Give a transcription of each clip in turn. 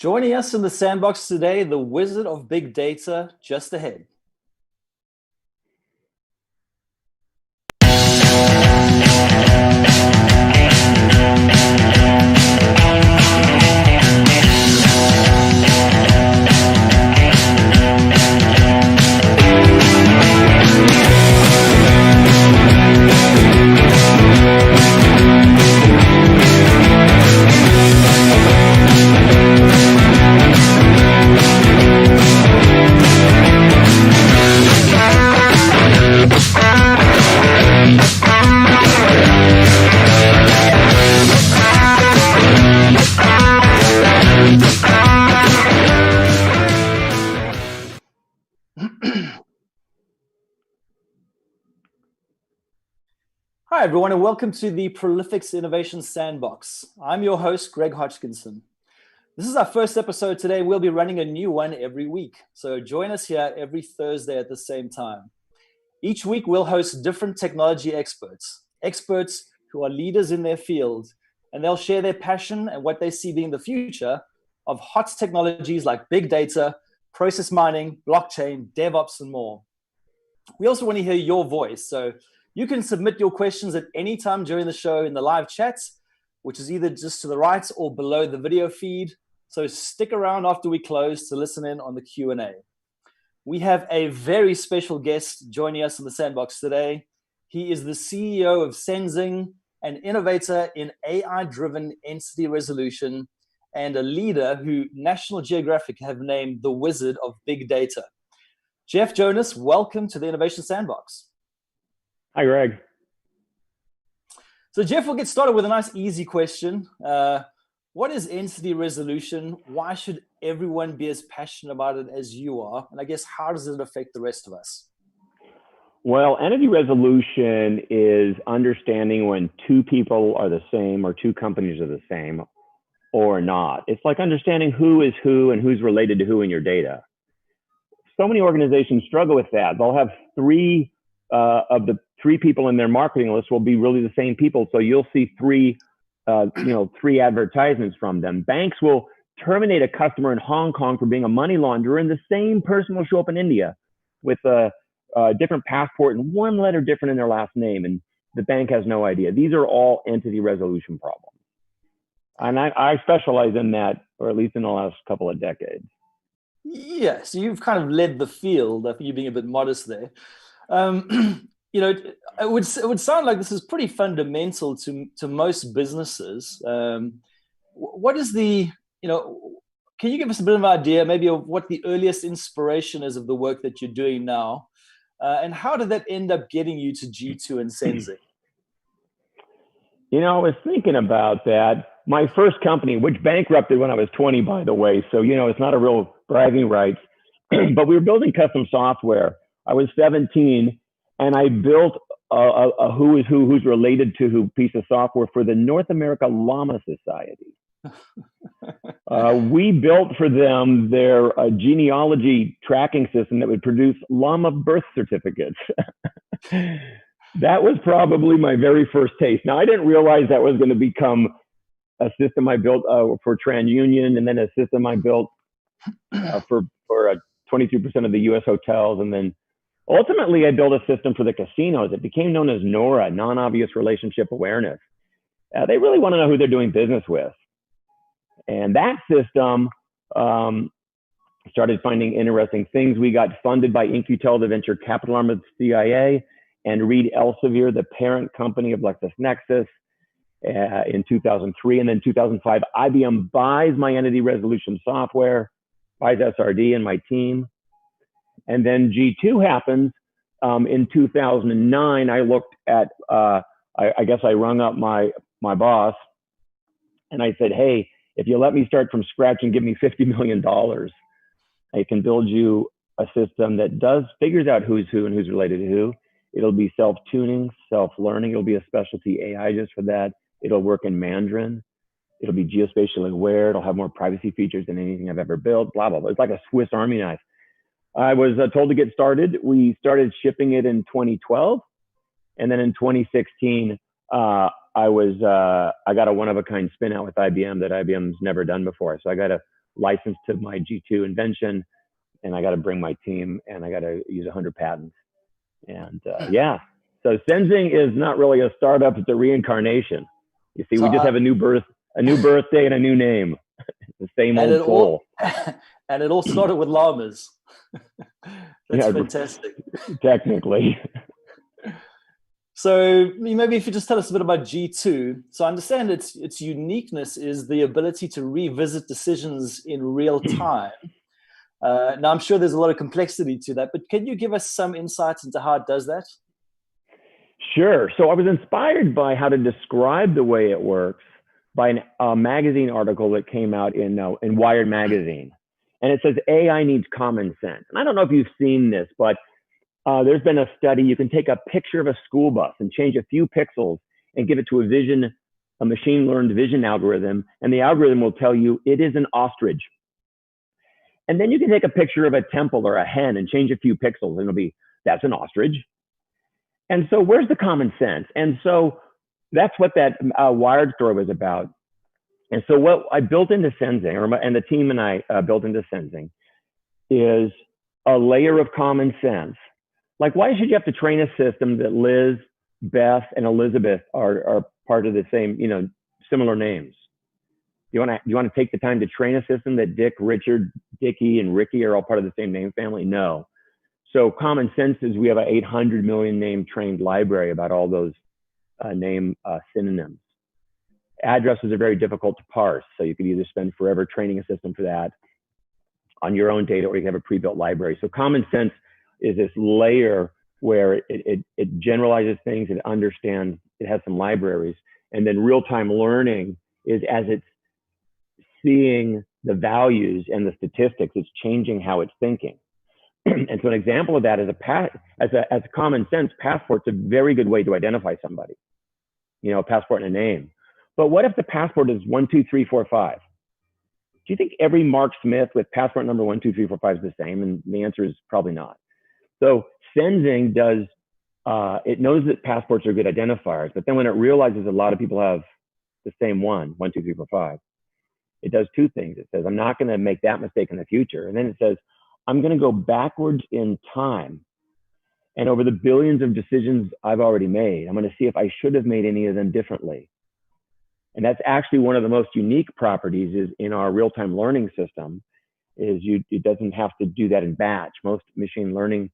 Joining us in the Sandbox today, the wizard of big data, just ahead. Hi, everyone, and welcome to the Prolifics Innovation Sandbox. I'm your host, Greg Hodgkinson. This is our first episode today. We'll be running a new one every week. So join us here every Thursday at the same time. Each week, we'll host different technology experts who are leaders in their field, and they'll share their passion and what they see being the future of hot technologies like big data, process mining, blockchain, DevOps, and more. We also want to hear your voice. So you can submit your questions at any time during the show in the live chat, which is either just to the right or below the video feed. So stick around after we close to listen in on the Q&A. We have a very special guest joining us in the Sandbox today. He is the CEO of Senzing, an innovator in AI-driven entity resolution, and a leader who National Geographic have named the Wizard of Big Data. Jeff Jonas, welcome to the Innovation Sandbox. Hi, Greg. So, Jeff, we'll get started with a nice, easy question. What is entity resolution? Why should everyone be as passionate about it as you are? And I guess, how does it affect the rest of us? Well, entity resolution is understanding when two people are the same or two companies are the same or not. It's like understanding who is who and who's related to who in your data. So many organizations struggle with that. They'll have three of the three people in their marketing list will be really the same people. So you'll see three advertisements from them. Banks will terminate a customer in Hong Kong for being a money launderer, and the same person will show up in India with a different passport and one letter different in their last name, and the bank has no idea. These are all entity resolution problems. And I specialize in that, or at least in the last couple of decades. Yeah, so you've kind of led the field. I think you're being a bit modest there. It would sound like this is pretty fundamental to most businesses. What is can you give us a bit of an idea maybe of what the earliest inspiration is of the work that you're doing now? And how did that end up getting you to G2 and Senzing? I was thinking about that. My first company, which bankrupted when I was 20, by the way, so, it's not a real bragging rights, but we were building custom software. I was 17, and I built a who is who's related to who piece of software for the North America Llama Society. We built for them their genealogy tracking system that would produce llama birth certificates. That was probably my very first taste. Now, I didn't realize that was going to become a system I built for TransUnion, and then a system I built for 22% of the U.S. hotels, and then ultimately I built a system for the casinos. It became known as NORA, non-obvious relationship awareness. They really want to know who they're doing business with. And that system started finding interesting things. We got funded by InQtel, the venture capital arm of the CIA, and Reed Elsevier, the parent company of LexisNexis, in 2003. And then 2005, IBM buys my entity resolution software, buys SRD and my team. And then G2 happens. In 2009, I looked at, I guess I rung up my boss and I said, hey, if you let me start from scratch and give me $50 million, I can build you a system that figures out who's who and who's related to who. It'll be self-tuning, self-learning. It'll be a specialty AI just for that. It'll work in Mandarin. It'll be geospatially aware. It'll have more privacy features than anything I've ever built, blah, blah, blah. It's like a Swiss Army knife. I was told to get started. We started shipping it in 2012. And then in 2016, I got a one-of-a-kind spin out with IBM that IBM's never done before. So I got a license to my G2 invention, and I got to bring my team, and I got to use 100 patents. And yeah, so Sensing is not really a startup; it's a reincarnation. You see, So we just have a new birthday, and a new name. The same old soul. And it all started with llamas. That's fantastic. Technically. So maybe if you just tell us a bit about G2. So I understand its uniqueness is the ability to revisit decisions in real time. Now, I'm sure there's a lot of complexity to that, but can you give us some insights into how it does that? Sure. So I was inspired by how to describe the way it works by a magazine article that came out in Wired magazine. And it says AI needs common sense. And I don't know if you've seen this, but there's been a study. You can take a picture of a school bus and change a few pixels and give it to a machine learned vision algorithm. And the algorithm will tell you it is an ostrich. And then you can take a picture of a temple or a hen and change a few pixels and that's an ostrich. And so where's the common sense? And so that's what that Wired story was about. And so what I built into Sensing, and the team and I built into Sensing, is a layer of common sense. Like, why should you have to train a system that Liz, Beth, and Elizabeth are part of the same, similar names? You want to take the time to train a system that Dick, Richard, Dickie, and Ricky are all part of the same name family? No. So common sense is we have an 800 million name trained library about all those name synonyms. Addresses are very difficult to parse, so you could either spend forever training a system for that on your own data, or you can have a pre-built library. So common sense is this layer where it generalizes things, it understands, it has some libraries, and then real-time learning is as it's seeing the values and the statistics, it's changing how it's thinking. And so an example of that is as a common sense, passport's a very good way to identify somebody, a passport and a name. But what if the passport is 1, 2, 3, 4, 5? Do you think every Mark Smith with passport number 1, 2, 3, 4, 5 is the same? And the answer is probably not. So Sensing does, it knows that passports are good identifiers, but then when it realizes a lot of people have the same 1, 2, 3, 4, 5, it does two things. It says, I'm not going to make that mistake in the future. And then it says, I'm going to go backwards in time. And over the billions of decisions I've already made, I'm going to see if I should have made any of them differently. And that's actually one of the most unique properties is in our real-time learning system is it doesn't have to do that in batch. Most machine learning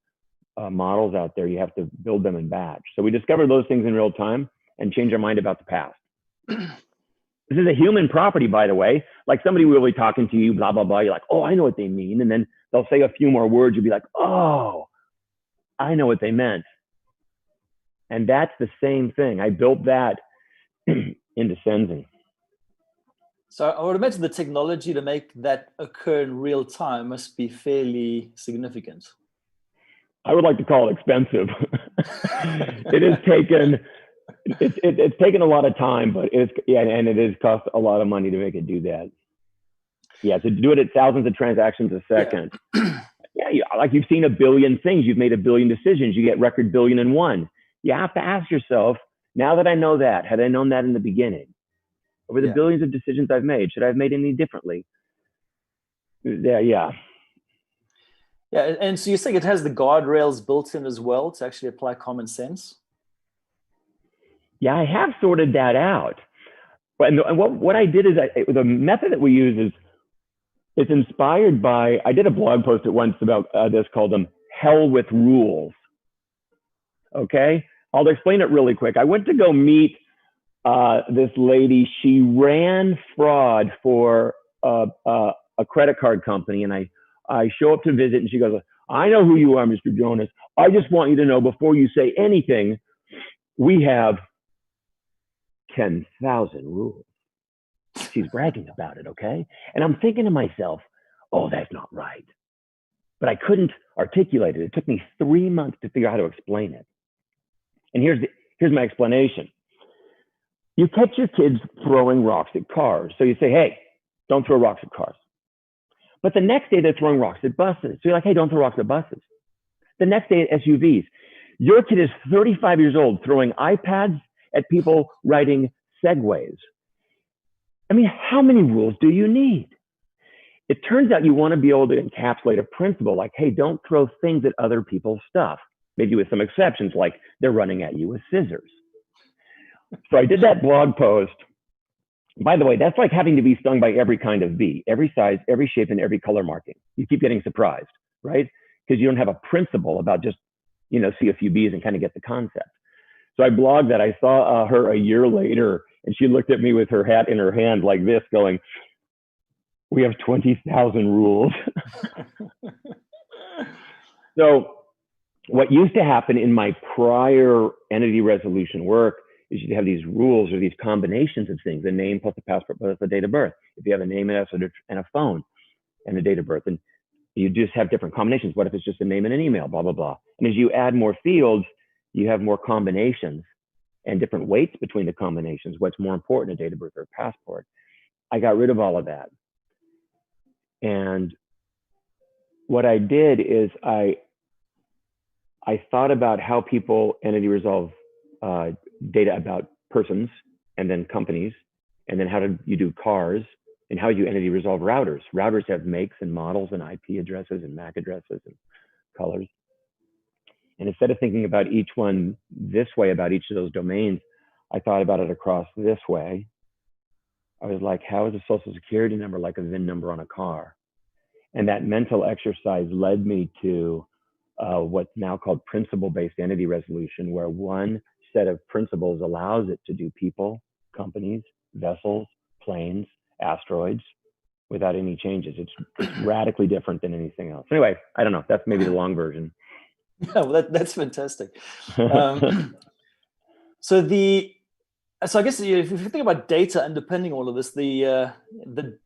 models out there, you have to build them in batch. So we discover those things in real time and change our mind about the past. This is a human property, by the way. Like somebody will be talking to you, blah, blah, blah. You're like, oh, I know what they mean. And then they'll say a few more words. You'll be like, oh, I know what they meant. And that's the same thing. I built that into Sensing. So I would imagine the technology to make that occur in real time must be fairly significant. I would like to call it expensive. It's taken a lot of time, but and it has cost a lot of money to make it do that. Yeah, to do it at thousands of transactions a second. Yeah, like you've seen a billion things. You've made a billion decisions. You get record 1,000,000,001. You have to ask yourself, now that I know that, had I known that in the beginning, over the billions of decisions I've made, should I have made any differently? Yeah. Yeah, and so you think it has the guardrails built in as well to actually apply common sense? Yeah, I have sorted that out. And what I did is the method that we use is it's inspired by, I did a blog post at once about this called Hell with Rules. Okay, I'll explain it really quick. I went to go meet this lady. She ran fraud for a credit card company, and I show up to visit, and she goes, I know who you are, Mr. Jonas. I just want you to know before you say anything, we have 10,000 rules. She's bragging about it, okay? And I'm thinking to myself, oh, that's not right. But I couldn't articulate it. It took me 3 months to figure out how to explain it. And here's my explanation. You catch your kids throwing rocks at cars. So you say, hey, don't throw rocks at cars. But the next day they're throwing rocks at buses. So you're like, hey, don't throw rocks at buses. The next day at SUVs. Your kid is 35 years old throwing iPads at people riding Segways. I mean, how many rules do you need? it turns out you want to be able to encapsulate a principle like, hey, don't throw things at other people's stuff. Maybe with some exceptions, like they're running at you with scissors. So I did that blog post. By the way, that's like having to be stung by every kind of bee, every size, every shape, and every color marking. You keep getting surprised, right? Because you don't have a principle about just, see a few bees and kind of get the concept. So I blogged that. I saw her a year later, and she looked at me with her hat in her hand like this, going, "We have 20,000 rules." So what used to happen in my prior entity resolution work is you'd have these rules or these combinations of things, a name plus a passport plus a date of birth. If you have a name and a phone and a date of birth, and you just have different combinations. What if it's just a name and an email, blah, blah, blah. And as you add more fields, you have more combinations and different weights between the combinations. What's more important, a date of birth or a passport? I got rid of all of that. And what I did is I thought about how people entity resolve data about persons and then companies, and then how do you do cars, and how you entity resolve routers. Routers have makes and models and IP addresses and MAC addresses and colors. And instead of thinking about each one this way, about each of those domains, I thought about it across this way. I was like, how is a social security number like a VIN number on a car? And that mental exercise led me to what's now called principle-based entity resolution, where one set of principles allows it to do people, companies, vessels, planes, asteroids without any changes. It's radically different than anything else. Anyway, I don't know. That's maybe the long version. Yeah, well, that's fantastic. So I guess if you think about data underpinning all of this, the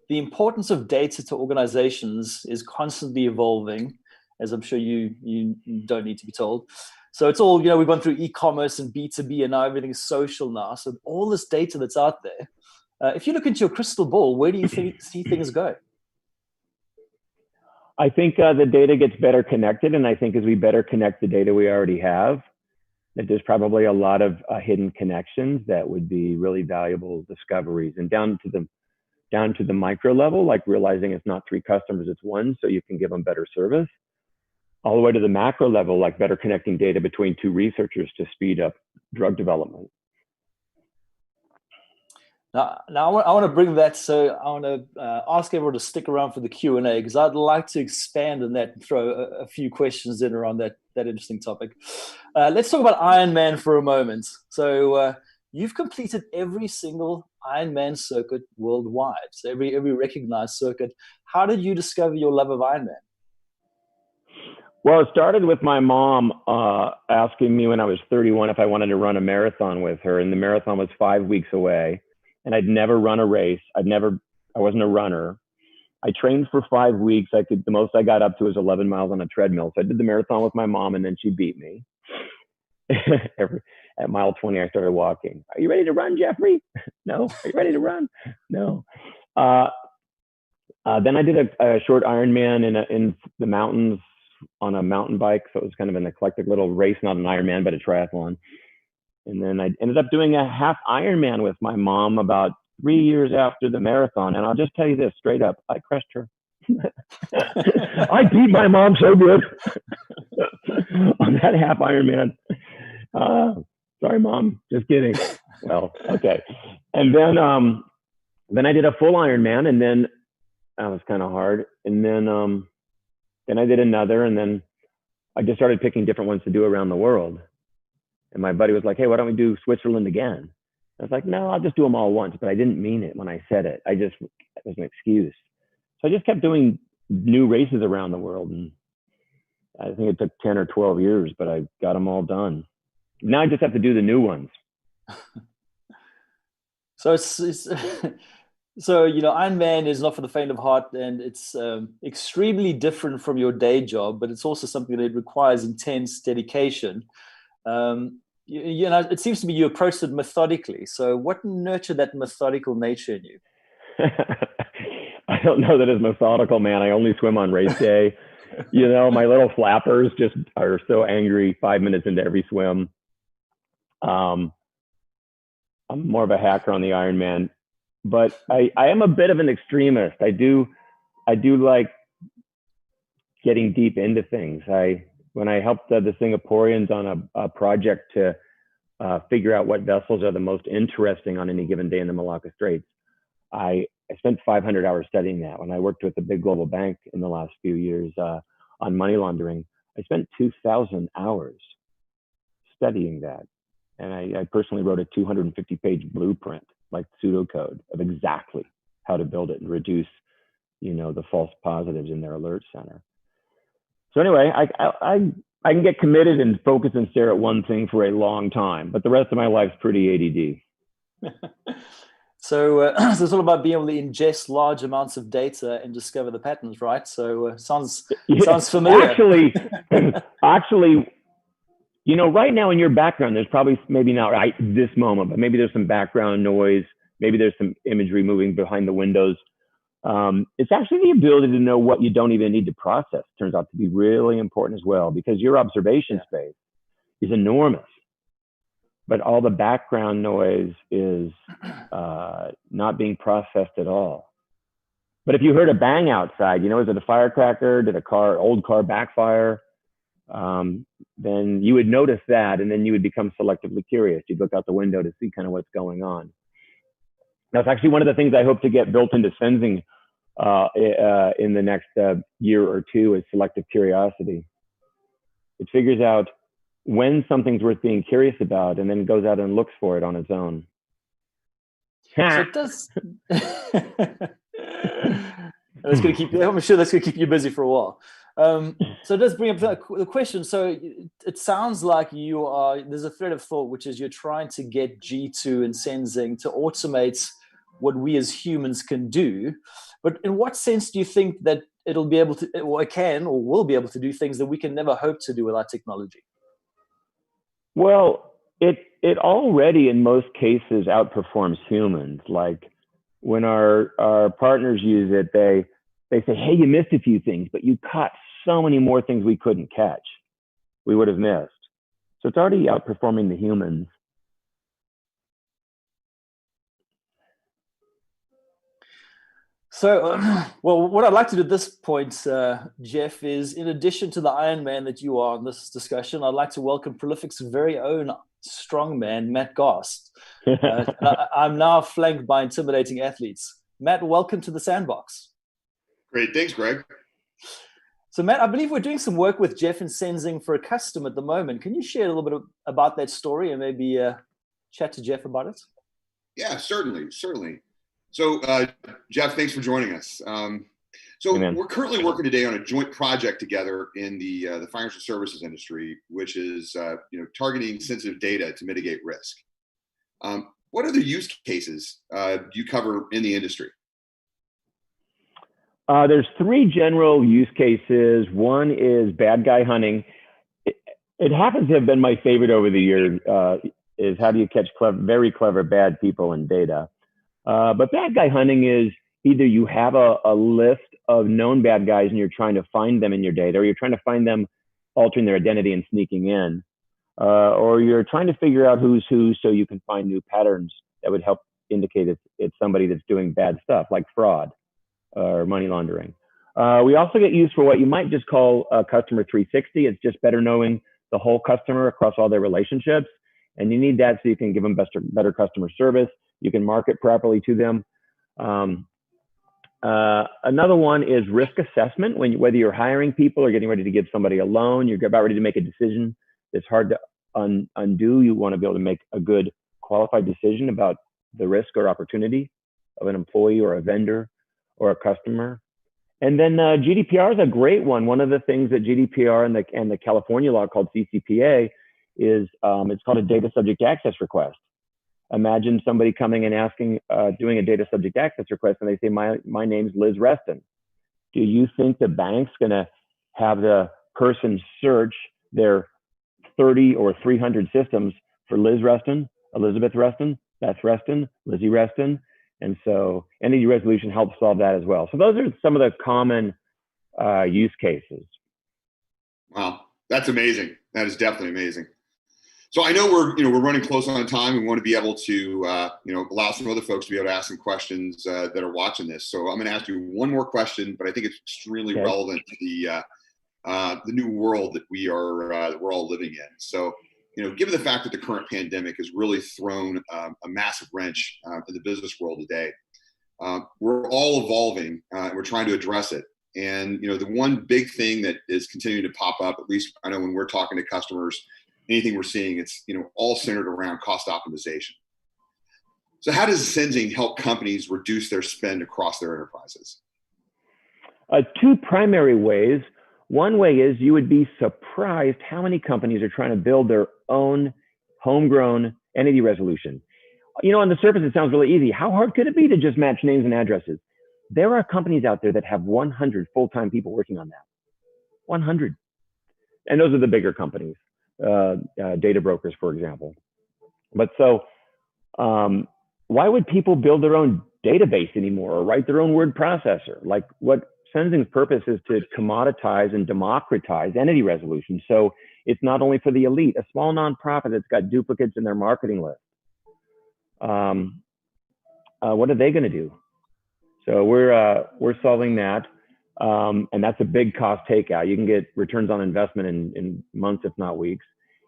importance of data to organizations is constantly evolving, as I'm sure you don't need to be told. So it's all, we've gone through e-commerce and B2B, and now everything is social now. So all this data that's out there, if you look into your crystal ball, where do you see things go? I think the data gets better connected, and I think as we better connect the data we already have, that there's probably a lot of hidden connections that would be really valuable discoveries, and down to the micro level, like realizing it's not 3 customers, it's 1, so you can give them better service, all the way to the macro level, like better connecting data between 2 researchers to speed up drug development. Now I want to bring that, so I want to ask everyone to stick around for the Q&A, because I'd like to expand on that and throw a few questions in around that interesting topic. Let's talk about Ironman for a moment. So you've completed every single Ironman circuit worldwide, so every recognized circuit. How did you discover your love of Ironman? Well, it started with my mom asking me when I was 31 if I wanted to run a marathon with her, and the marathon was 5 weeks away. And I'd never run a race. I wasn't a runner. I trained for 5 weeks. The most I got up to was 11 miles on a treadmill. So I did the marathon with my mom, and then she beat me. At mile 20, I started walking. Are you ready to run, Jeffrey? No. Are you ready to run? No. Then I did a short Ironman in the mountains on a mountain bike. So it was kind of an eclectic little race, not an Ironman, but a triathlon. And then I ended up doing a half Ironman with my mom about 3 years after the marathon. And I'll just tell you this straight up, I crushed her. I beat my mom so good on that half Ironman. Sorry, Mom. Just kidding. Well, okay. And then I did a full Ironman, and then that was kind of hard. And then I did another, and then I just started picking different ones to do around the world. And my buddy was like, hey, why don't we do Switzerland again? I was like, no, I'll just do them all once. But I didn't mean it when I said it. It was an excuse. So I just kept doing new races around the world. And I think it took 10 or 12 years, but I got them all done. Now I just have to do the new ones. So so, Ironman is not for the faint of heart, and it's extremely different from your day job, but it's also something that requires intense dedication. It seems to me you approached it methodically. So what nurtured that methodical nature in you? I don't know that it's methodical, man. I only swim on race day. My little flappers just are so angry 5 minutes into every swim. I'm more of a hacker on the Ironman, but I am a bit of an extremist. I do I do like getting deep into things. When I helped the Singaporeans on a project to figure out what vessels are the most interesting on any given day in the Malacca Straits, I spent 500 hours studying that. When I worked with a big global bank in the last few years on money laundering, I spent 2,000 hours studying that. And I personally wrote a 250-page blueprint, like pseudocode, of exactly how to build it and reduce, the false positives in their alert center. So anyway, I can get committed and focus and stare at one thing for a long time, but the rest of my life's pretty ADD. So, so it's all about being able to ingest large amounts of data and discover the patterns, right? So sounds familiar. Actually, right now in your background, there's probably, maybe not right this moment, but maybe there's some background noise. Maybe there's some imagery moving behind the windows. It's actually the ability to know what you don't even need to process turns out to be really important as well, because your observation space is enormous, but all the background noise is not being processed at all. But if you heard a bang outside, is it a firecracker? Did old car backfire? Then you would notice that, and then you would become selectively curious. You'd look out the window to see kind of what's going on. That's actually one of the things I hope to get built into Sensing in the next year or two, is selective curiosity. It figures out when something's worth being curious about, and then goes out and looks for it on its own. So it does. I'm sure that's going to keep you busy for a while. So it does bring up the question. So it sounds like there's a thread of thought, which is you're trying to get G2 and Sensing to automate what we as humans can do. But in what sense do you think that it'll be able to, or it can, or will be able to do things that we can never hope to do with our technology? Well, it already in most cases outperforms humans. Like when our partners use it, they say, hey, you missed a few things, but you caught so many more things we couldn't catch, we would have missed. So it's already outperforming the humans. So, well, what I'd like to do at this point, Jeff, is in addition to the Iron Man that you are in this discussion, I'd like to welcome Prolific's very own strongman, Matt Gast. I'm now flanked by intimidating athletes. Matt, welcome to the Sandbox. Great. Thanks, Greg. So, Matt, I believe we're doing some work with Jeff and Sensing for a customer at the moment. Can you share a little bit about that story and maybe chat to Jeff about it? Yeah, certainly. So, Jeff, thanks for joining us. We're currently working today on a joint project together in the financial services industry, which is targeting sensitive data to mitigate risk. What other use cases do you cover in the industry? There's three general use cases. One is bad guy hunting. It happens to have been my favorite over the years, is how do you catch very clever bad people in data. But bad guy hunting is either you have a list of known bad guys and you're trying to find them in your data, or you're trying to find them altering their identity and sneaking in, or you're trying to figure out who's who so you can find new patterns that would help indicate it's somebody that's doing bad stuff like fraud or money laundering. We also get used for what you might just call customer 360. It's just better knowing the whole customer across all their relationships. And you need that so you can give them better customer service. You can market properly to them. Another one is risk assessment. Whether you're hiring people or getting ready to give somebody a loan, you're about ready to make a decision that's hard to undo. You want to be able to make a good qualified decision about the risk or opportunity of an employee or a vendor or a customer. And then GDPR is a great one. One of the things that GDPR and the California law called CCPA is it's called a data subject access request. Imagine somebody coming and asking, doing a data subject access request, and they say, my name's Liz Reston. Do you think the bank's gonna have the person search their 30 or 300 systems for Liz Reston, Elizabeth Reston, Beth Reston, Lizzie Reston? And so entity resolution helps solve that as well. So those are some of the common use cases. Wow, that's amazing. That is definitely amazing. So I know we're running close on time. We want to be able to allow some other folks to be able to ask some questions that are watching this. So I'm going to ask you one more question, but I think it's extremely relevant to the new world that we're all living in. So given the fact that the current pandemic has really thrown a massive wrench in the business world today, we're all evolving. We're trying to address it. And the one big thing that is continuing to pop up, at least I know when we're talking to customers, anything we're seeing, it's all centered around cost optimization. So how does Sensing help companies reduce their spend across their enterprises? Two primary ways. One way is you would be surprised how many companies are trying to build their own homegrown entity resolution. On the surface, it sounds really easy. How hard could it be to just match names and addresses? There are companies out there that have 100 full-time people working on that. 100. And those are the bigger companies. Data brokers, for example. But so why would people build their own database anymore or write their own word processor? Like what Sensing's purpose is to commoditize and democratize entity resolution. So it's not only for the elite, a small nonprofit that's got duplicates in their marketing list. What are they going to do? So we're solving that. And that's a big cost takeout. You can get returns on investment in months, if not weeks.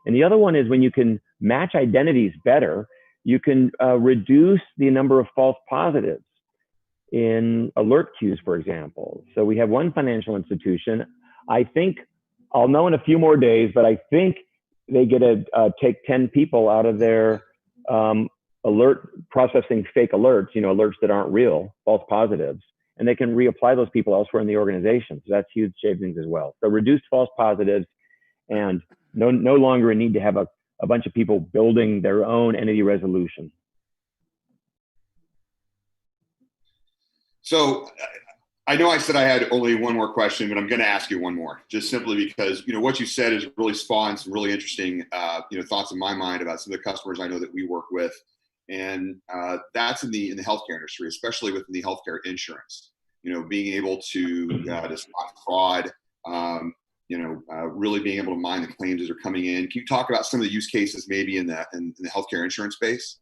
And the other one is when you can match identities better, you can reduce the number of false positives in alert queues, for example. So we have one financial institution. I think I'll know in a few more days, but I think they get to take 10 people out of their alert processing fake alerts, alerts that aren't real, false positives. And they can reapply those people elsewhere in the organization. So that's huge savings as well. So reduced false positives and no longer a need to have a bunch of people building their own entity resolution. So I know I said I had only one more question, but I'm going to ask you one more, just simply because, what you said is really spawned some really interesting, thoughts in my mind about some of the customers I know that we work with. And that's in the healthcare industry, especially within the healthcare insurance. Being able to spot fraud, really being able to mine the claims as they're coming in. Can you talk about some of the use cases maybe in the healthcare insurance space?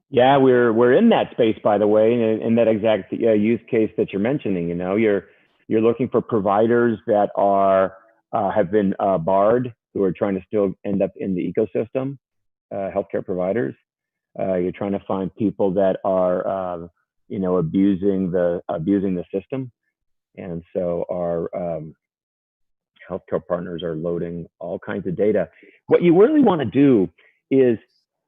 Yeah, we're in that space, by the way, in that exact use case that you're mentioning. You're looking for providers that have been barred, who are trying to still end up in the ecosystem, healthcare providers. You're trying to find people that are, abusing the system, and so our healthcare partners are loading all kinds of data. What you really want to do is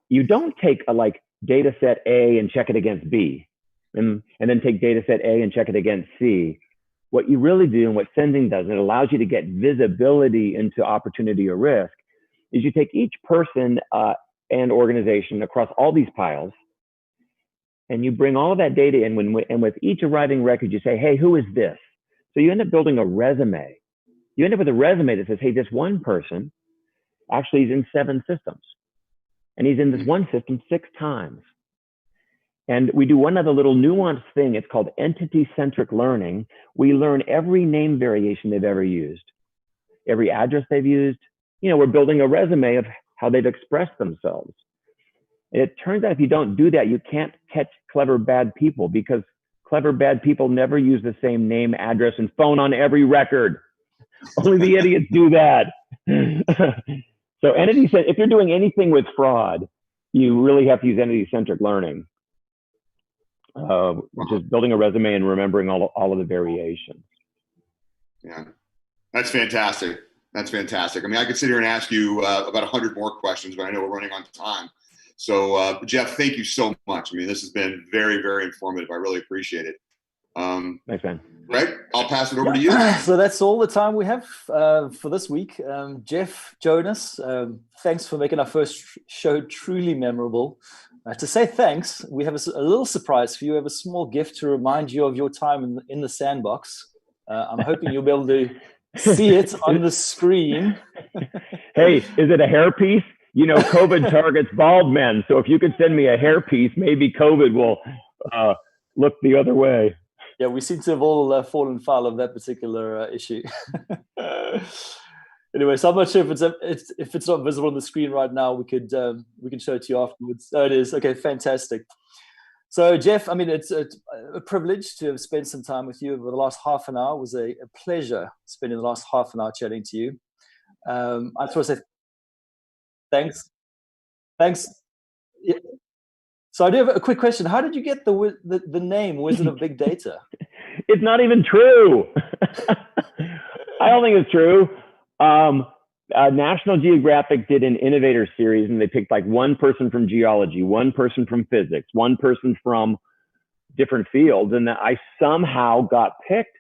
you don't take a data set A and check it against B, and then take data set A and check it against C. What you really do, and what Sensing does, and it allows you to get visibility into opportunity or risk, is you take each person and organization across all these piles, and you bring all of that data in, and with each arriving record, you say, hey, who is this? So you end up building a resume. You end up with a resume that says, hey, this one person actually is in 7 systems. And he's in this one system 6 times. And we do one other little nuanced thing. It's called entity-centric learning. We learn every name variation they've ever used, every address they've used. We're building a resume of how they've expressed themselves. And it turns out if you don't do that, you can't catch clever bad people, because clever bad people never use the same name, address, and phone on every record. Only the idiots do that. So if you're doing anything with fraud, you really have to use entity-centric learning, which is building a resume and remembering all of the variations. Yeah, that's fantastic. That's fantastic. I mean, I could sit here and ask you about 100 more questions, but I know we're running on time. So, Jeff, thank you so much. I mean, this has been very, very informative. I really appreciate it. Thanks, man. Greg, I'll pass it over to you. So that's all the time we have for this week. Jeff, Jonas, thanks for making our first show truly memorable. To say thanks, we have a little surprise for you. We have a small gift to remind you of your time in the Sandbox. I'm hoping you'll be able to see it on the screen. Hey, is it a hairpiece? COVID targets bald men. So if you could send me a hairpiece, maybe COVID will look the other way. Yeah, we seem to have all fallen foul of that particular issue. Anyway, so I'm not sure if it's not visible on the screen right now. We can show it to you afterwards. Oh, it is. Okay, fantastic. So Jeff, I mean, it's a privilege to have spent some time with you over the last half an hour. It was a pleasure spending the last half an hour chatting to you. I just want to say thanks. Thanks. Yeah. So I do have a quick question. How did you get the name Wizard of Big Data? It's not even true. I don't think it's true. National Geographic did an innovator series, and they picked like one person from geology, one person from physics, one person from different fields, and I somehow got picked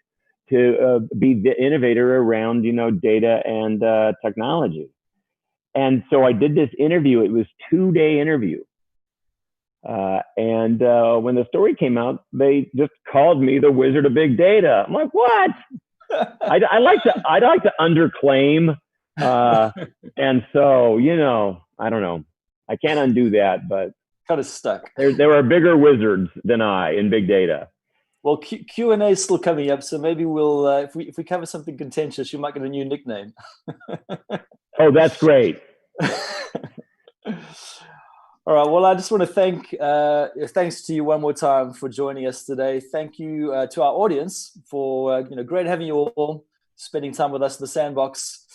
to be the innovator around, data and technology. And so I did this interview. It was a 2-day interview. And when the story came out, they just called me the Wizard of Big Data. I'm like, what? I'd like to underclaim. And so, I don't know. I can't undo that, but kind of stuck. There are bigger wizards than I in big data. Well, Q&A is still coming up, so maybe we'll if we cover something contentious, you might get a new nickname. Oh, that's great. All right. Well, I just want to thanks to you one more time for joining us today. Thank you to our audience for great having you all spending time with us in the Sandbox.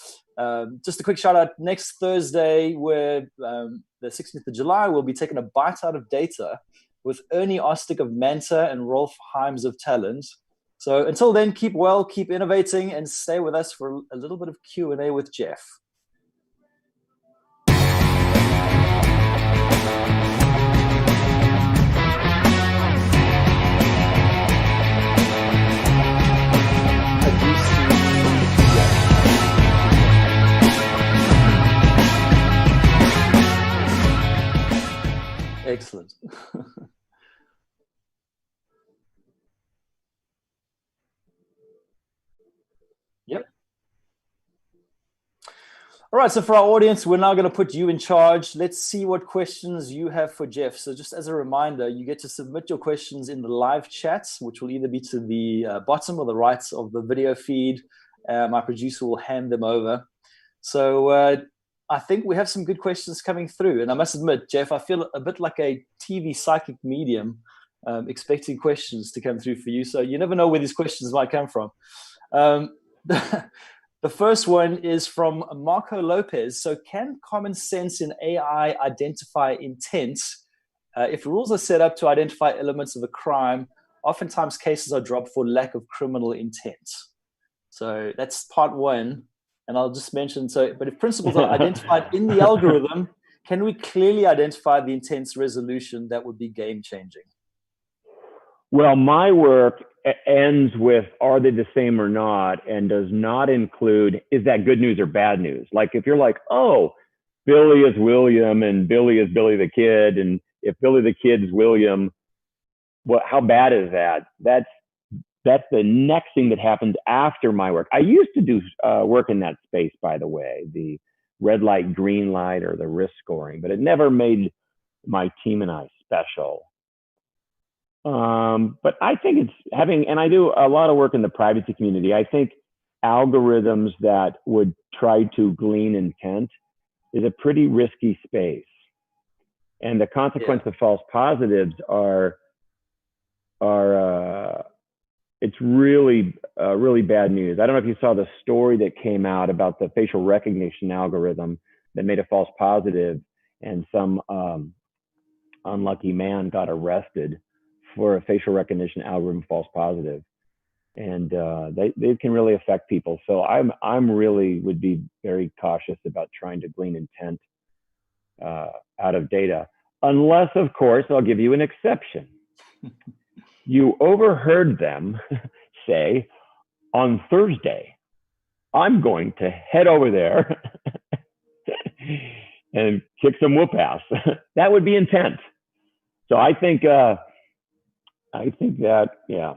Just a quick shout out. Next Thursday, where the 16th of July, we'll be taking a bite out of data with Ernie Ostick of Manta and Rolf Himes of Talent. So until then, keep well, keep innovating, and stay with us for a little bit of Q&A with Jeff. Excellent. Yep. All right, so for our audience, we're now going to put you in charge. Let's see what questions you have for Jeff. So just as a reminder, you get to submit your questions in the live chat, which will either be to the bottom or the right of the video feed. My producer will hand them over. So I think we have some good questions coming through. And I must admit, Jeff, I feel a bit like a TV psychic medium expecting questions to come through for you. So you never know where these questions might come from. The first one is from Marco Lopez. So can common sense in AI identify intent? If rules are set up to identify elements of a crime, oftentimes cases are dropped for lack of criminal intent. So that's part one. And I'll just mention, but if principles are identified in the algorithm, can we clearly identify the intent's resolution that would be game changing? Well, my work ends with, are they the same or not? And does not include, is that good news or bad news? Like if you're like, oh, Billy is William and Billy is Billy the Kid. And if Billy the Kid is William, well, how bad is that? That's the next thing that happens after my work. I used to do work in that space, by the way, the red light, green light, or the risk scoring, but it never made my team and I special. But I think it's having, and I do a lot of work in the privacy community. I think algorithms that would try to glean intent is a pretty risky space. And the consequence of false positives are it's really, really bad news. I don't know if you saw the story that came out about the facial recognition algorithm that made a false positive, and some unlucky man got arrested for a facial recognition algorithm false positive, and they can really affect people. So I'm really would be very cautious about trying to glean intent out of data, unless, of course, I'll give you an exception. You overheard them say, on Thursday, I'm going to head over there and kick some whoop ass. That would be intent. So I think that, yeah.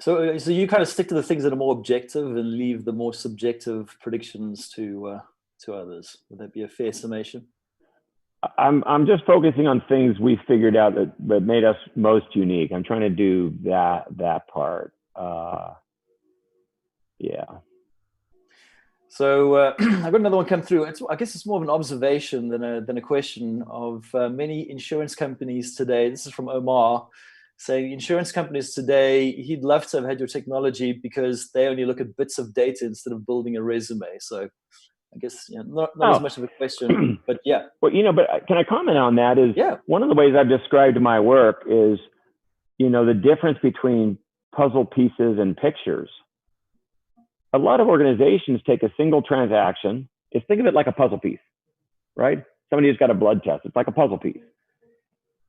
So you kind of stick to the things that are more objective and leave the more subjective predictions to others. Would that be a fair summation? I'm just focusing on things we figured out that made us most unique. I'm trying to do that part. Yeah. So I got another one come through. I guess it's more of an observation than a question of many insurance companies today. This is from Omar, saying insurance companies today, he'd love to have had your technology because they only look at bits of data instead of building a resume. So I guess not as much of a question, but yeah. Well, but can I comment on that? Yeah. One of the ways I've described my work is, the difference between puzzle pieces and pictures. A lot of organizations take a single transaction. Think of it like a puzzle piece, right? Somebody who's got a blood test. It's like a puzzle piece.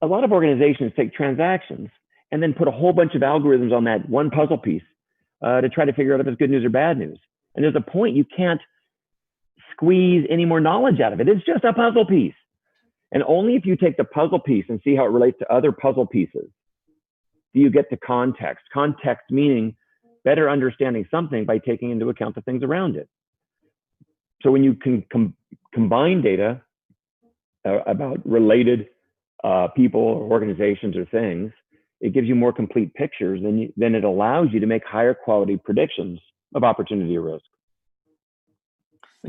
A lot of organizations take transactions and then put a whole bunch of algorithms on that one puzzle piece to try to figure out if it's good news or bad news. And there's a point you can't squeeze any more knowledge out of it. It's just a puzzle piece. And only if you take the puzzle piece and see how it relates to other puzzle pieces do you get to context. Context meaning better understanding something by taking into account the things around it. So when you can combine data about related people or organizations or things, it gives you more complete pictures, then it allows you to make higher quality predictions of opportunity or risk.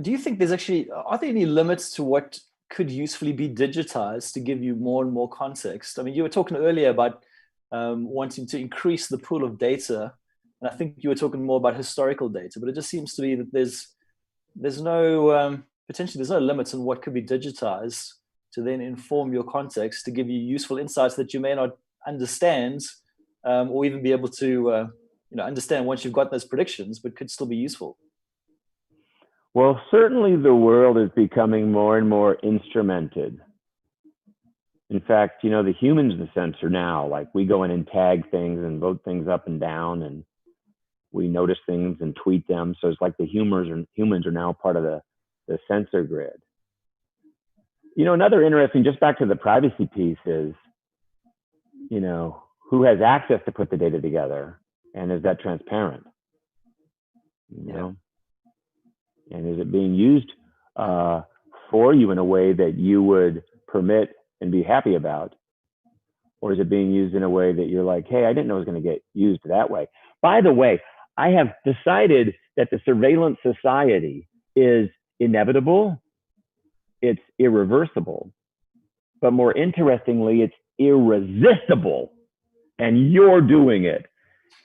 Do you think are there any limits to what could usefully be digitized to give you more and more context? I mean, you were talking earlier about wanting to increase the pool of data. And I think you were talking more about historical data, but it just seems to be that there's no limits on what could be digitized to then inform your context, to give you useful insights that you may not understand, or even be able to understand once you've got those predictions, but could still be useful. Well, certainly the world is becoming more and more instrumented. In fact, the humans the sensor now, like we go in and tag things and vote things up and down, and we notice things and tweet them. So it's like the humans are now part of the sensor grid. Another interesting, just back to the privacy piece is, who has access to put the data together, and is that transparent? You know? And is it being used for you in a way that you would permit and be happy about? Or is it being used in a way that you're like, hey, I didn't know it was going to get used that way? By the way, I have decided that the surveillance society is inevitable, it's irreversible, but more interestingly, it's irresistible, and you're doing it.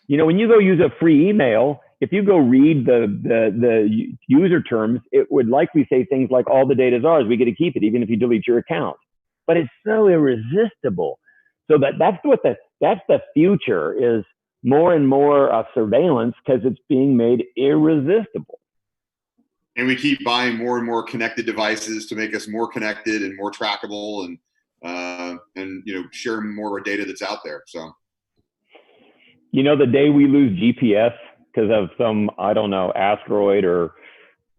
When you go use a free email, if you go read the user terms, it would likely say things like, all the data is ours, we get to keep it, even if you delete your account. But it's so irresistible. So that's the future, is more and more surveillance, because it's being made irresistible. And we keep buying more and more connected devices to make us more connected and more trackable, and share more of our data that's out there. So, the day we lose GPS because of some, I don't know, asteroid or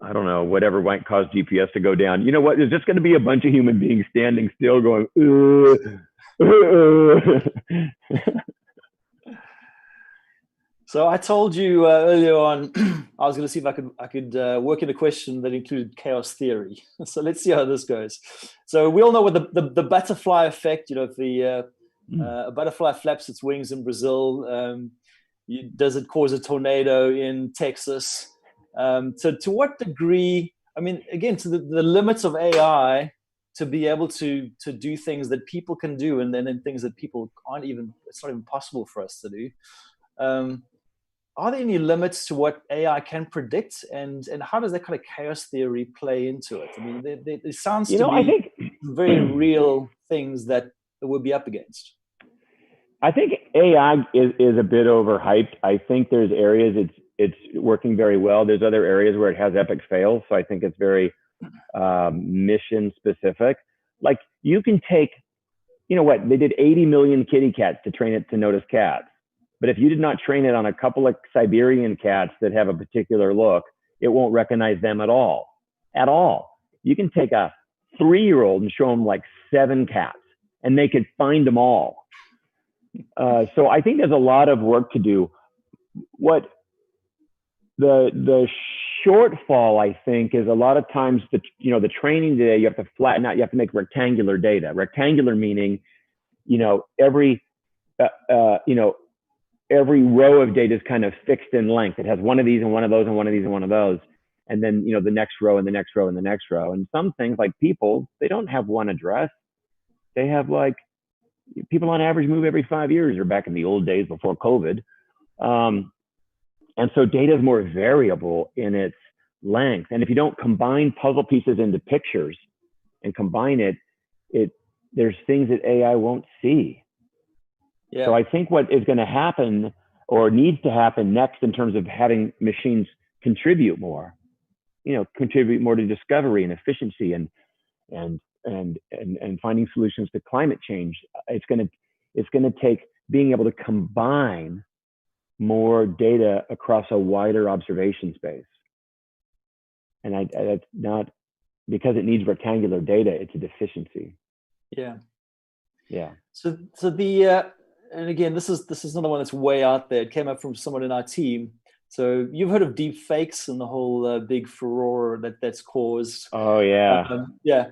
I don't know, whatever might cause GPS to go down, you know what? There's just going to be a bunch of human beings standing still going, So I told you earlier on, I was going to see if I could work in a question that included chaos theory. So let's see how this goes. So we all know what the butterfly effect, if a butterfly flaps its wings in Brazil, does it cause a tornado in Texas? So to what degree, I mean, again, to the limits of AI, to be able to do things that people can do, and then things that people it's not even possible for us to do. Are there any limits to what AI can predict, and how does that kind of chaos theory play into it? I mean, there sounds to be I think very real things that we'll be up against. I think AI is a bit overhyped. I think there's areas it's working very well. There's other areas where it has epic fails. So I think it's very mission specific. Like you can take, they did 80 million kitty cats to train it to notice cats. But if you did not train it on a couple of Siberian cats that have a particular look, it won't recognize them at all. At all. You can take a 3-year-old and show them like 7 cats, and they could find them all. So I think there's a lot of work to do. What the shortfall, I think, is a lot of times the training today, you have to flatten out, you have to make rectangular data. Rectangular meaning, every row of data is kind of fixed in length. It has one of these and one of those and one of these and one of those. and then, you know, the next row and the next row and the next row. And some things like people, they don't have one address. They have like, people on average move every 5 years, or back in the old days before COVID. And so data is more variable in its length. And if you don't combine puzzle pieces into pictures and combine it, there's things that AI won't see. Yeah. So I think what is going to happen, or needs to happen next, in terms of having machines contribute more, you know, contribute more to discovery and efficiency and finding solutions to climate change. It's going to take being able to combine more data across a wider observation space. And that's not because it needs rectangular data, it's a deficiency. Yeah. Yeah. So the and again, this is another one that's way out there. It came up from someone in our team. So you've heard of deep fakes and the whole big furore that's caused. Oh yeah. Yeah.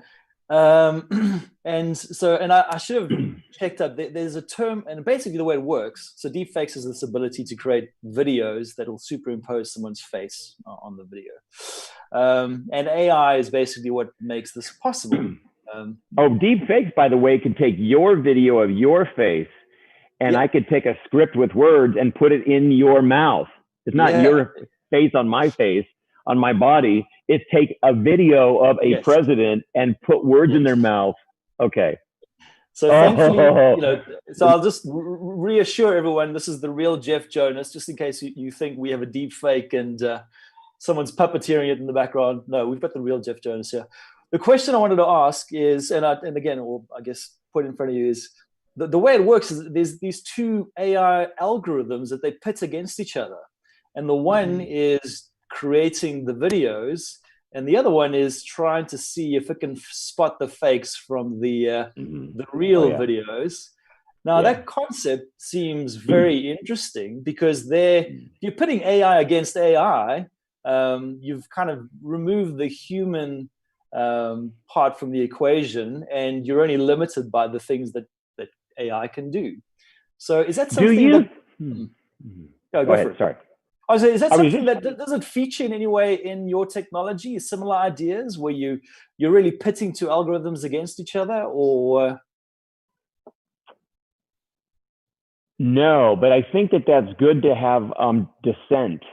And I should have checked up. There's a term, and basically the way it works. So deep fakes is this ability to create videos that will superimpose someone's face on the video. And AI is basically what makes this possible. Deep fakes, by the way, can take your video of your face, and I could take a script with words and put it in your mouth. It's not your face on my face, on my body. It's take a video of a president and put words in their mouth. Okay. So thankfully, you know, so I'll just reassure everyone, this is the real Jeff Jonas, just in case you think we have a deep fake and someone's puppeteering it in the background. No, we've got the real Jeff Jonas here. The question I wanted to ask is, and again, or I guess put in front of you, is the way it works is there's these two AI algorithms that they pit against each other. And the one is creating the videos, and the other one is trying to see if it can spot the fakes from the real videos. Now, that concept seems very interesting, because you're putting AI against AI. You've kind of removed the human part from the equation, and you're only limited by the things that AI can do. So is that something go for it. Sorry. I was saying, is that something that does it feature in any way in your technology? Similar ideas where you're really pitting two algorithms against each other, or? No, but I think that's good to have dissent.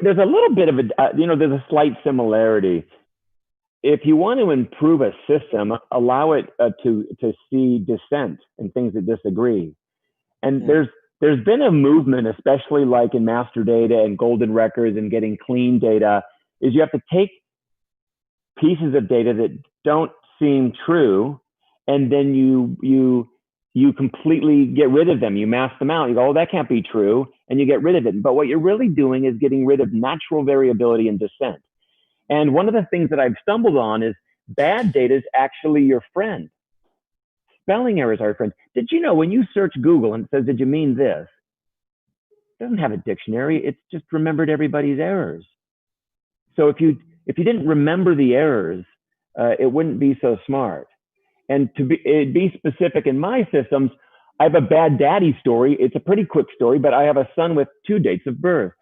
There's a little bit of there's a slight similarity. If you want to improve a system, allow it to see dissent and things that disagree. And there's been a movement, especially like in master data and golden records and getting clean data, is you have to take pieces of data that don't seem true, and then you completely get rid of them. You mask them out. You go, oh, that can't be true, and you get rid of it. But what you're really doing is getting rid of natural variability and dissent. And one of the things that I've stumbled on is bad data is actually your friend. Spelling errors are your friend. Did you know when you search Google and it says, did you mean this? It doesn't have a dictionary. It's just remembered everybody's errors. So if you didn't remember the errors, it wouldn't be so smart. And to be specific in my systems, I have a bad daddy story. It's a pretty quick story, but I have a son with 2 dates of birth.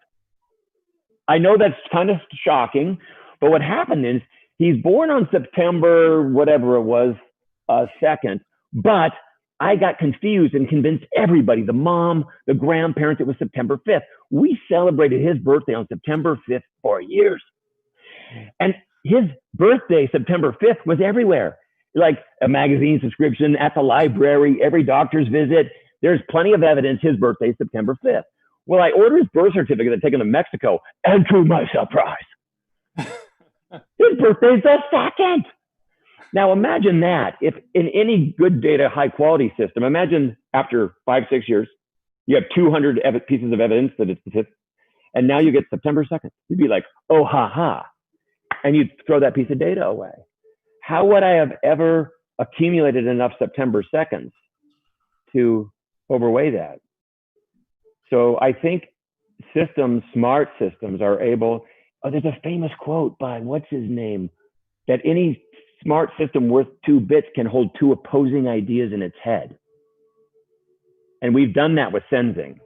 I know that's kind of shocking, but what happened is he's born on September, whatever it was, 2nd, but I got confused and convinced everybody, the mom, the grandparents, it was September 5th. We celebrated his birthday on September 5th for years. And his birthday, September 5th, was everywhere. Like a magazine subscription, at the library, every doctor's visit. There's plenty of evidence his birthday is September 5th. Well, I ordered his birth certificate and take him to Mexico, and to my surprise, his birthday's the 2nd. Now imagine that. If in any good data, high quality system, imagine after 5-6 years, you have 200 pieces of evidence that it's the 5th, and now you get September 2nd. You'd be like, oh, ha, ha. And you'd throw that piece of data away. How would I have ever accumulated enough September 2nds to overweigh that? So I think smart systems are able, there's a famous quote by, what's his name, that any smart system worth 2 bits can hold 2 opposing ideas in its head. And we've done that with sensing.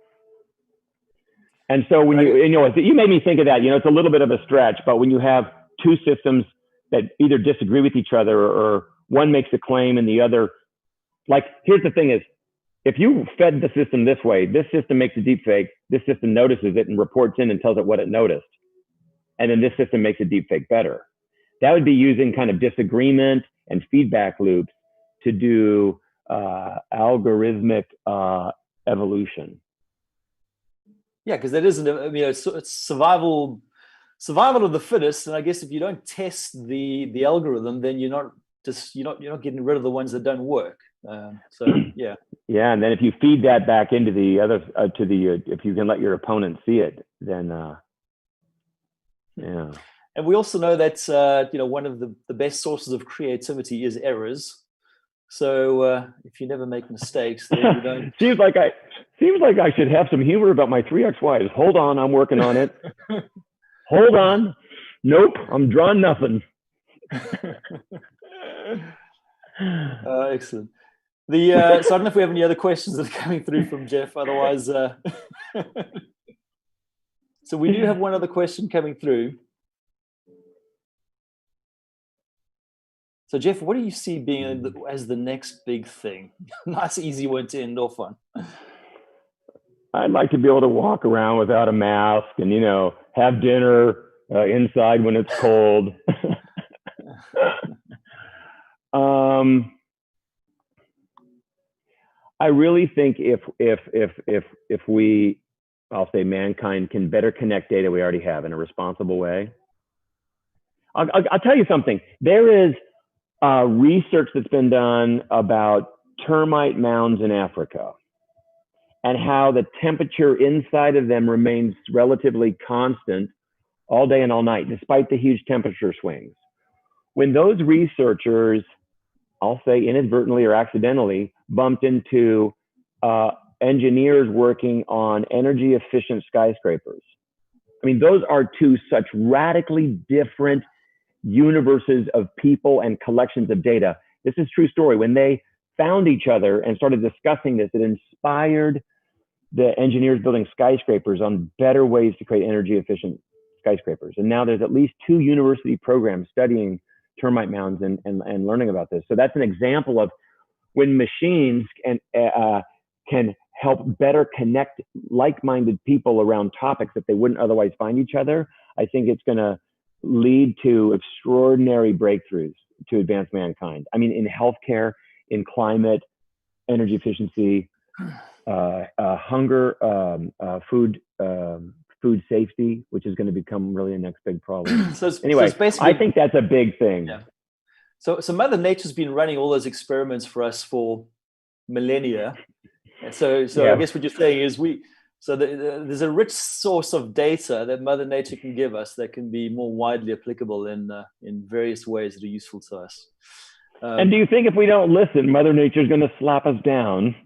And so when you made me think of that, it's a little bit of a stretch, but when you have two systems that either disagree with each other or one makes a claim and the other, like, here's the thing is, if you fed the system this way, this system makes a deep fake, this system notices it and reports in and tells it what it noticed. And then this system makes a deep fake better. That would be using kind of disagreement and feedback loops to do algorithmic evolution. Yeah, because that isn't, it's survival of the fittest. And I guess if you don't test the algorithm, then you're not getting rid of the ones that don't work. So yeah. Yeah, and then if you feed that back into the other if you can let your opponent see it, then yeah. And we also know that one of the best sources of creativity is errors. So if you never make mistakes, then you don't. Seems like I should have some humor about my 3XYs. Hold on, I'm working on it. Hold on. Nope, I'm drawing nothing. Excellent. So I don't know if we have any other questions that are coming through from Jeff. Otherwise, so we do have one other question coming through. So Jeff, what do you see being as the next big thing? Nice, easy one to end off on. I'd like to be able to walk around without a mask and, have dinner inside when it's cold. I really think if we, I'll say mankind, can better connect data we already have in a responsible way. I'll tell you something. There is research that's been done about termite mounds in Africa and how the temperature inside of them remains relatively constant all day and all night, despite the huge temperature swings. When those researchers, I'll say inadvertently or accidentally, bumped into engineers working on energy efficient skyscrapers. I mean, those are two such radically different universes of people and collections of data. This is a true story. When they found each other and started discussing this, it inspired the engineers building skyscrapers on better ways to create energy efficient skyscrapers. And now there's at least 2 university programs studying termite mounds and learning about this. So that's an example of when machines can help better connect like-minded people around topics that they wouldn't otherwise find each other. I think it's going to lead to extraordinary breakthroughs to advance mankind. I mean, in healthcare, in climate, energy efficiency, hunger, food safety, which is going to become really a next big problem. Anyway, I think that's a big thing. Yeah. So Mother Nature's been running all those experiments for us for millennia. So yeah. I guess what you're saying is there's a rich source of data that Mother Nature can give us that can be more widely applicable in various ways that are useful to us. And do you think if we don't listen, Mother Nature's going to slap us down?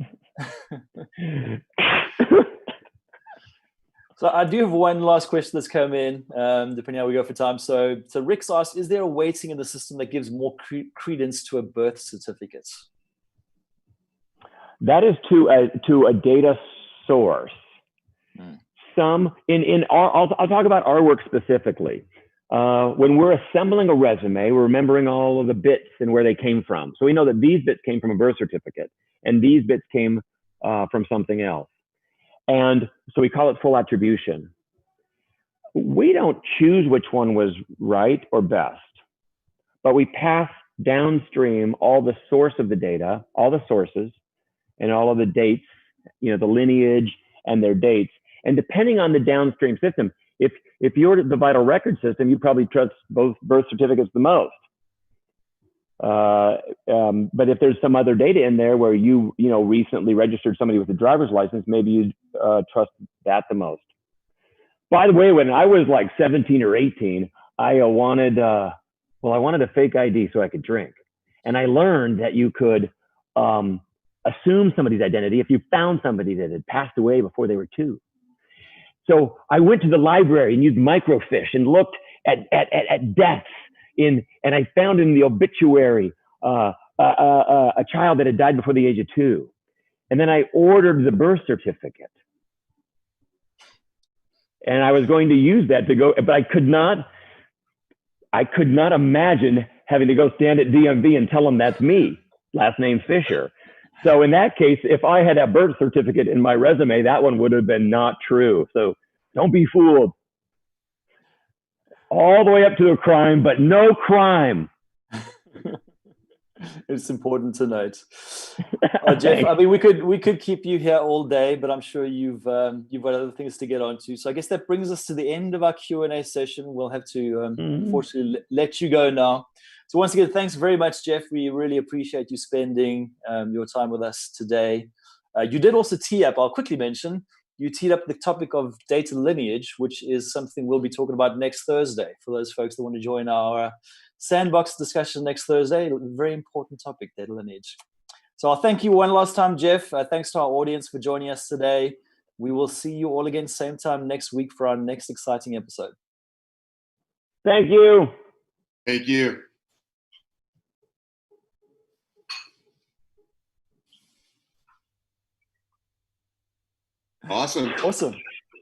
So I do have one last question that's come in, depending how we go for time. So Rick's asked, is there a weighting in the system that gives more credence to a birth certificate? That is to a data source. I'll talk about our work specifically. When we're assembling a resume, we're remembering all of the bits and where they came from. So we know that these bits came from a birth certificate and these bits came from something else. And so we call it full attribution. We don't choose which one was right or best, but we pass downstream all the source of the data, all the sources, and all of the dates, the lineage and their dates. And depending on the downstream system, if you're the vital record system, you probably trust both birth certificates the most. But if there's some other data in there where you recently registered somebody with a driver's license, maybe you trust that the most. By the way, when I was like 17 or 18, I wanted a fake ID so I could drink. And I learned that you could assume somebody's identity if you found somebody that had passed away before they were 2. So I went to the library and used microfiche and looked at deaths and I found in the obituary a child that had died before the age of 2. And then I ordered the birth certificate. And I was going to use that to go, but I could not imagine having to go stand at DMV and tell them that's me, last name Fisher. So in that case, if I had a birth certificate in my resume, that one would have been not true. So don't be fooled. All the way up to a crime, but no crime. It's important to note. Jeff, I mean, we could keep you here all day, but I'm sure you've got other things to get onto. So I guess that brings us to the end of our Q&A session. We'll have to unfortunately let you go now. So once again, thanks very much, Jeff. We really appreciate you spending your time with us today. You did also tee up, I'll quickly mention, you teed up the topic of data lineage, which is something we'll be talking about next Thursday for those folks that want to join our Sandbox discussion next Thursday. Very important topic, data lineage. So I'll thank you one last time, Jeff. Thanks to our audience for joining us today. We will see you all again same time next week for our next exciting episode. Thank you. Thank you. Awesome.